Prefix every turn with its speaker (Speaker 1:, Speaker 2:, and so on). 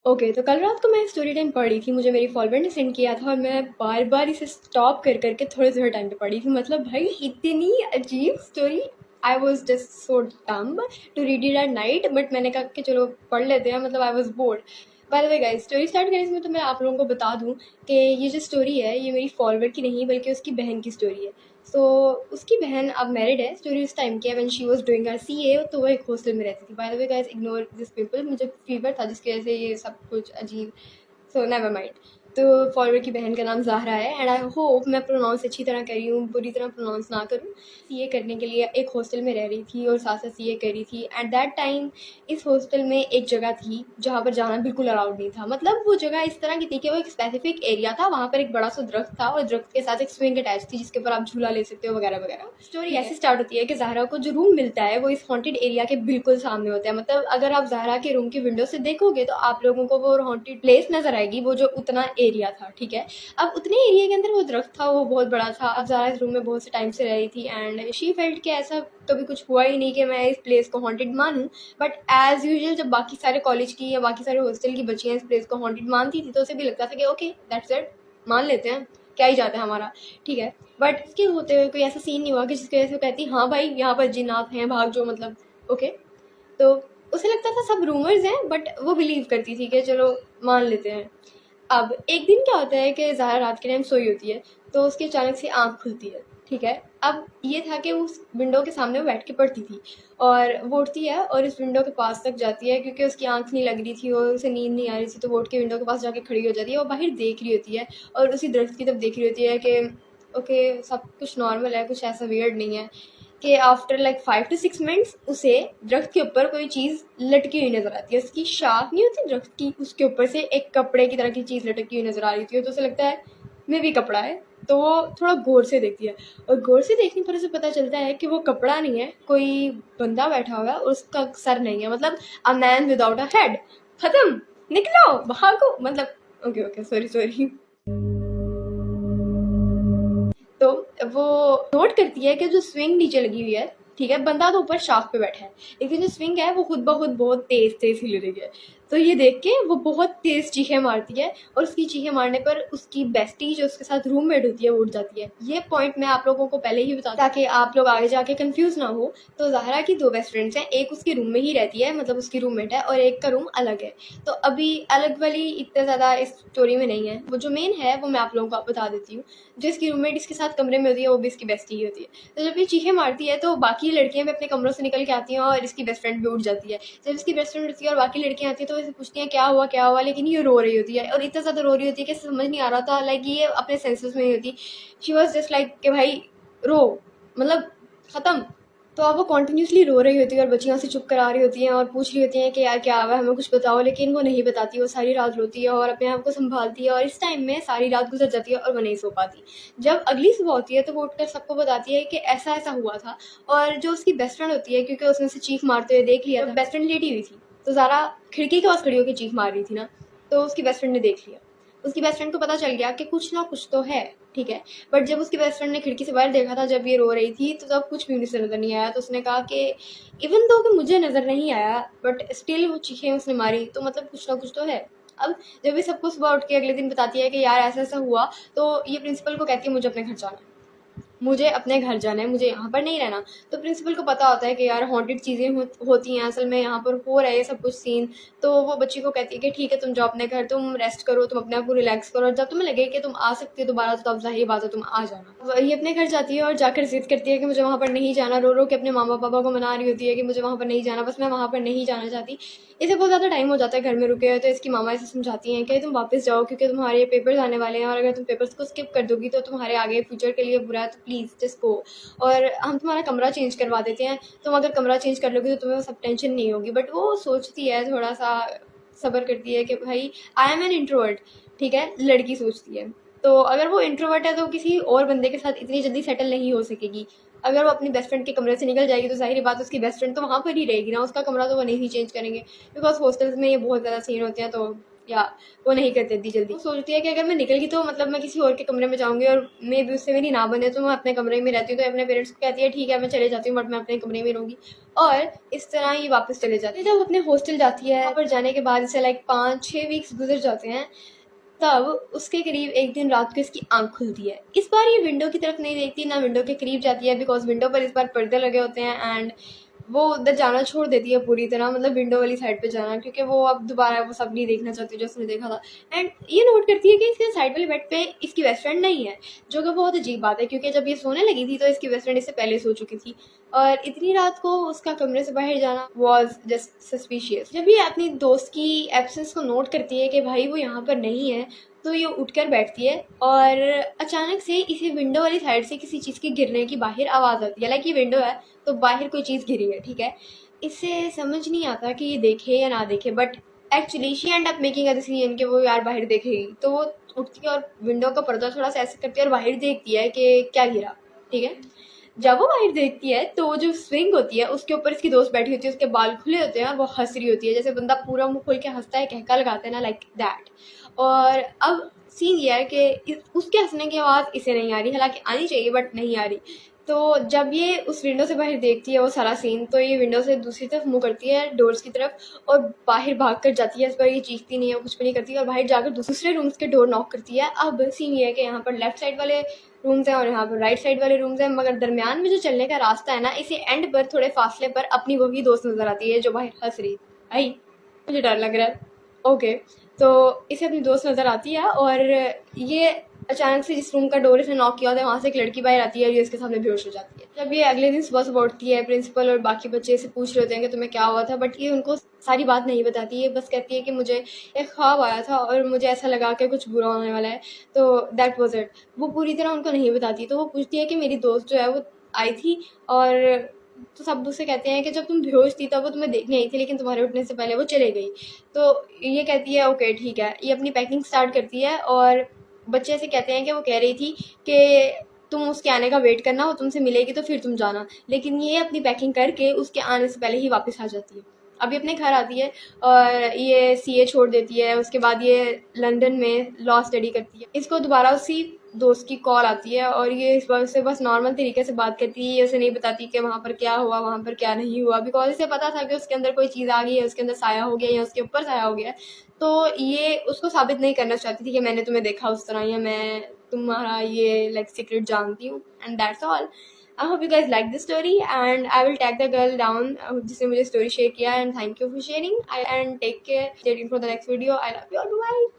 Speaker 1: Okay, तो कल रात को मैं स्टोरी टाइम पढ़ी थी, मुझे मेरी फॉलोअर ने सेंड किया था और मैं बार बार इसे स्टॉप कर करके थोड़े थोड़े टाइम पे पढ़ी थी। मतलब भाई इतनी अजीब story. I was just so dumb to read it at night, but मैंने कहा कि चलो पढ़ लेते हैं। मतलब I was bored. By the way guys, story start करने से मैं तो मैं आप लोगों को बता दूं कि ये जो स्टोरी है ये मेरी फॉलोअर की नहीं बल्कि उसकी बहन की स्टोरी है। सो उसकी बहन अब मैरिड है। स्टोरी उस टाइम की है when she was doing her CA, तो वो एक हॉस्टल में रहती थी। Bye the way guys, ignore this people, मुझे फीवर था जिसकी वजह से ये सब कुछ अजीब। So never mind. तो फॉलोअर की बहन का नाम ज़ाहरा है एंड आई होप मैं प्रोनाउंस अच्छी तरह कर रही हूँ, बुरी तरह प्रोनाउंस ना करूँ। सीए करने के लिए एक हॉस्टल में रह रही थी और साथ साथ सीए कर रही थी। एट दैट टाइम इस हॉस्टल में एक जगह थी जहाँ पर जाना बिल्कुल अलाउड नहीं था। मतलब वो जगह इस तरह की थी कि वो एक स्पेसिफिक एरिया था, वहाँ पर एक बड़ा सा दरख्त था और दरख्त के साथ एक स्विंग अटैच थी जिसके ऊपर आप झूला ले सकते हो वगैरह वगैरह। स्टोरी ऐसे स्टार्ट होती है कि ज़ाहरा को जो रूम मिलता है वो इस हॉन्टेड एरिया के बिल्कुल सामने होता है। मतलब अगर आप ज़ाहरा के रूम की विंडो से देखोगे तो आप लोगों को वो हॉन्टेड प्लेस नजर आएगी, वो जो उतना एरिया था। ठीक है, अब उतने एरिया के अंदर वो दरख्त था, वो बहुत बड़ा था। अब ज़ाहरा इस रूम में बहुत से टाइम से रह रही थी एंड शी फेल्ट कि ऐसा कभी कुछ हुआ ही नहीं कि मैं इस प्लेस को हॉन्टेड मानूं। बट एज यूजुअल जब बाकी सारे कॉलेज की या बाकी सारे हॉस्टल की बच्चियां इस प्लेस को हॉन्टेड मानती थी तो उसे भी लगता था कि ओके दैट्स इट, मान लेते हैं, क्या ही जाता है हमारा। ठीक है, बट इसके होते हुए कोई ऐसा सीन नहीं हुआ कि जिसकी वजह से वो कहती हाँ भाई यहाँ पर जिन्नात हैं, भाग जो। मतलब ओके, तो उसे लगता था सब रूमर्स हैं, बट वो बिलीव करती थी कि चलो मान लेते हैं। अब एक दिन क्या होता है कि ज़ाहरा रात के टाइम सोई होती है तो उसकी अचानक से आँख खुलती है। ठीक है, अब ये था कि उस विंडो के सामने वो बैठ के पढ़ती थी और वो उठती है और इस विंडो के पास तक जाती है क्योंकि उसकी आँख नहीं लग रही थी और उसे नींद नहीं आ रही थी। तो वो उठ के विंडो के पास जाके खड़ी हो जाती है और बाहर देख रही होती है और उसी दरख्त की तरफ देख रही होती है कि ओके सब कुछ नॉर्मल है, कुछ ऐसा वियर्ड नहीं है। कि आफ्टर लाइक 5 to 6 मिनट्स उसे दरख्त के ऊपर कोई चीज़ लटकी हुई नजर आती है। उसकी शाख नहीं होती दरख्त की, उसके ऊपर से एक कपड़े की तरह की चीज़ लटकी हुई नजर आ रही थी। तो उसे लगता है मे भी कपड़ा है। तो वो थोड़ा गौर से देखती है और गौर से देखने पर उसे पता चलता है कि वो कपड़ा नहीं है, कोई बंदा बैठा हुआ है और उसका सर नहीं है। मतलब a man without a head. खत्म, निकलो भागो। मतलब ओके ओके, सॉरी सॉरी। तो वो नोट करती है कि जो स्विंग नीचे लगी हुई है, ठीक है, बंदा तो ऊपर शाफ्ट पे बैठा है लेकिन जो स्विंग है वो खुद ब खुद बहुत तेज तेज हिल रही है। तो ये देख के वो बहुत तेज चीखें मारती है और उसकी चीखें मारने पर उसकी बेस्टी जो उसके साथ रूममेट होती है वो उठ जाती है। ये पॉइंट मैं आप लोगों को पहले ही बता ताकि आप लोग आगे जाके कंफ्यूज ना हो। तो ज़ाहरा की दो बेस्ट फ्रेंड्स हैं, एक उसके रूम में ही रहती है, मतलब उसकी रूममेट है, और एक का रूम अलग है। तो अभी अलग वाली इतना ज़्यादा इस स्टोरी में नहीं है, वो जो मेन है वो मैं आप लोगों को बता देती हूँ। जो इसकी रूममेट इसके साथ कमरे में होती है वो भी इसकी बेस्टी ही होती है। तो जब ये चीखें मारती है तो बाकी लड़कियां भी अपने कमरों से निकल के आती हैं और इसकी बेस्ट फ्रेंड भी उठ जाती है। जब इसकी बेस्ट फ्रेंड उठती है और बाकी लड़कियां आती हैं तो इसे पूछती हैं क्या हुआ, लेकिन ये रो रही होती है और इतना ज्यादा रो रही होती है कि समझ नहीं आ रहा था, लाइक ये अपने सेंसेस में नहीं होती। शी वॉज जस्ट लाइक कि भाई रो, मतलब खत्म। तो अब वो कॉन्टिन्यूसली रो रही होती है और बच्चियां से चुप करा रही होती हैं और पूछ रही होती हैं कि यार क्या हुआ है, हमें कुछ बताओ, लेकिन वो नहीं बताती। वो सारी रात रोती है और अपने आप को संभालती है और इस टाइम में सारी रात गुजर जाती है और वो नहीं सो पाती। जब अगली सुबह होती है तो वो उठकर सबको बताती है कि ऐसा ऐसा हुआ था। और जो उसकी बेस्ट फ्रेंड होती है, क्योंकि उसने उसे चीख मारते हुए देख लिया था, बेस्ट फ्रेंड लेटी हुई थी, तो ज़ारा खिड़की के पास खड़ी होकर चीख मार रही थी ना, तो उसकी बेस्ट फ्रेंड ने देख लिया। उसकी बेस्ट फ्रेंड को पता चल गया कि कुछ ना कुछ तो है। ठीक है, बट जब उसकी बेस्ट फ्रेंड ने खिड़की से बाहर देखा था जब ये रो रही थी तो तब कुछ भी उसे नजर नहीं आया। तो उसने कहा कि इवन दो कि मुझे नजर नहीं आया बट स्टिल वो चीखें उसने मारी तो मतलब कुछ ना कुछ तो है। अब जब ये सबको सुबह उठ के अगले दिन बताती है कि यार ऐसा ऐसा हुआ, तो ये प्रिंसिपल को कहती है मुझे अपने घर जाना है, मुझे अपने घर जाना है, मुझे यहाँ पर नहीं रहना। तो प्रिंसिपल को पता होता है कि यार हॉन्टेड चीज़ें होती हैं, असल में यहाँ पर हो रहा है ये सब कुछ सीन। तो वो बच्ची को कहती है कि ठीक है तुम जाओ अपने घर, तुम रेस्ट करो, तुम अपने आप को रिलैक्स करो, और जब तुम्हें लगे कि तुम आ सकती हो दोबारा तो अब जाहिर बात है तुम आ जाना। ये अपने घर जाती है और जाकर जिद करती है कि मुझे वहाँ पर नहीं जाना, रो रो के अपने मामा पापा को मना रही होती है कि मुझे वहाँ पर नहीं जाना, बस मैं वहाँ पर नहीं जाना चाहती। इसे बहुत ज़्यादा टाइम हो जाता है घर में रुके हुए, तो इसकी मामा इसे समझाती हैं कि तुम वापस जाओ क्योंकि तुम्हारे पेपर्स आने वाले हैं और अगर तुम पेपर्स को स्किप कर दोगी तो तुम्हारे आगे फ्यूचर के लिए बुरा है, तो प्लीज़ जस्ट गो, और हम तुम्हारा कमरा चेंज करवा देते हैं। तुम अगर कमरा चेंज कर लोगी तो तुम्हें वो सब टेंशन नहीं होगी। बट वो सोचती है, थोड़ा सा सब्र करती है कि भाई आई एम एन इंट्रोवर्ट। ठीक है, लड़की सोचती है। तो अगर वो इंट्रोवर्ट है तो किसी और बंदे के साथ इतनी जल्दी सेटल नहीं हो सकेगी। अगर वो अपनी बेस्ट फ्रेंड के कमरे से निकल जाएगी तो जाहिर बात उसकी बेस्ट फ्रेंड तो वहाँ पर ही रहेगी ना, उसका कमरा तो वो नहीं चेंज करेंगे बिकॉज हॉस्टल्स में ये बहुत ज़्यादा सीन होते हैं। तो या वो नहीं करती इतनी जल्दी। वो सोचती है कि अगर मैं निकल गई तो मतलब मैं किसी और के कमरे में जाऊंगी और मे भी उससे मेरी ना बने, तो मैं अपने कमरे में रहती हूँ। तो अपने पेरेंट्स को कहती है ठीक है मैं चले जाती हूँ, बट मैं अपने कमरे में रहूंगी, और इस तरह ये वापस चले जाती है। जब अपने हॉस्टल जाती है, वहाँ पर जाने के बाद इसे लाइक 5-6 वीक्स गुजर जाते हैं, तब उसके करीब एक दिन रात को इसकी आंख खुलती है। इस बार ये विंडो की तरफ नहीं देखती, ना विंडो के करीब जाती है, बिकॉज विंडो पर इस बार पर्दे लगे होते हैं, एंड वो उधर जाना छोड़ देती है पूरी तरह, मतलब विंडो वाली साइड पे जाना, क्योंकि वो अब दोबारा वो सब नहीं देखना चाहती जो उसने देखा था। एंड ये नोट करती है कि इसके साइड वाले बेड पे इसकी बेस्ट फ्रेंड नहीं है, जो कि बहुत अजीब बात है, क्योंकि जब ये सोने लगी थी तो इसकी बेस्ट फ्रेंड इससे पहले सो चुकी थी, और इतनी रात को उसका कमरे से बाहर जाना वॉज जस्ट सस्पिशियस। जब ये अपनी दोस्त की एब्सेंस को नोट करती है कि भाई वो यहाँ पर नहीं है, तो ये उठकर बैठती है, और अचानक से इसे विंडो वाली साइड से किसी चीज़ के गिरने की बाहर आवाज़ आती है। लाइक ये विंडो है तो बाहर कोई चीज़ गिरी है, ठीक है। इसे समझ नहीं आता कि ये देखे या ना देखे, but actually she and up making a decision कि वो यार बाहर देखेगी। तो वो उठती है और विंडो का पर्दा थोड़ा सा ऐसे करती है और बाहर देखती है कि क्या गिरा, ठीक है। जब वो बाहर देखती है तो वो जो स्विंग होती है उसके ऊपर इसकी दोस्त बैठी होती है, उसके बाल खुले होते हैं और वो हंस रही होती है, जैसे बंदा पूरा मुंह खोल के हंसता है, कहका लगाता है ना, लाइक दैट। और अब सीन ये है कि उसके हंसने की आवाज़ इसे नहीं आ रही, हालांकि आनी चाहिए बट नहीं आ रही। तो जब ये उस विंडो से बाहर देखती है वो सारा सीन, तो ये विंडो से दूसरी तरफ मुंह करती है, डोर्स की तरफ, और बाहर भाग कर जाती है। इस बार ये चीखती नहीं है, कुछ भी नहीं करती, और बाहर जाकर दूसरे रूम्स के डोर नॉक करती है। अब सीन ये है कि यहाँ पर लेफ्ट साइड वाले रूम्स हैं और यहाँ पर राइट साइड वाले रूम्स हैं, मगर दरमियान में जो चलने का रास्ता है ना, इसे एंड पर थोड़े फासले पर अपनी वही दोस्त नजर आती है जो बाहर हंस रही। आई मुझे डर लग रहा है, ओके। तो इसे अपनी दोस्त नजर आती है, और ये अचानक से जिस रूम का डोर इसने नॉक किया होता है वहाँ से एक लड़की बाहर आती है और ये इसके सामने बेहोश हो जाती है। जब ये अगले दिन सुबह सुबह उठती है, प्रिंसिपल और बाकी बच्चे इसे पूछ रहे होते हैं कि तुम्हें क्या हुआ था, बट ये उनको सारी बात नहीं बताती है, बस कहती है कि मुझे एक ख्वाब आया था और मुझे ऐसा लगा कि कुछ बुरा होने वाला है, तो दैट वाज इट। वो पूरी तरह उनको नहीं बताती। तो वो पूछती है कि मेरी दोस्त जो है वो आई थी, और तो सब दूसरे कहते हैं कि जब तुम बेहोश थी तब वो तुम्हें देखने आई थी, लेकिन तुम्हारे उठने से पहले वो चले गई। तो ये कहती है ओके ठीक है। ये अपनी पैकिंग स्टार्ट करती है, और बच्चे ऐसे कहते हैं कि वो कह रही थी कि तुम उसके आने का वेट करना, वो तुमसे मिलेगी तो फिर तुम जाना, लेकिन ये अपनी पैकिंग करके उसके आने से पहले ही वापस आ जाती है। अभी अपने घर आती है और ये सीए छोड़ देती है। उसके बाद ये लंदन में लॉ स्टडी करती है। इसको दोबारा उसी दोस्त की कॉल आती है, और ये इस बार उससे बस नॉर्मल तरीके से बात करती है। ये उसे नहीं बताती कि वहाँ पर क्या हुआ, वहाँ पर क्या नहीं हुआ, बिकॉज इसे पता था कि उसके अंदर कोई चीज़ आ गई है, उसके अंदर साया हो गया या उसके ऊपर साया हो गया। तो ये उसको साबित नहीं करना चाहती थी कि मैंने तुम्हें देखा उस तरह, या मैं तुम्हारा ये लाइक सीक्रेट जानती हूँ, and that's all. I hope you guys like this story, and I will tag the girl down जिसने मुझे story share किया, and thank you for sharing. And take care. Stay tuned for the next video. I love you all. Bye.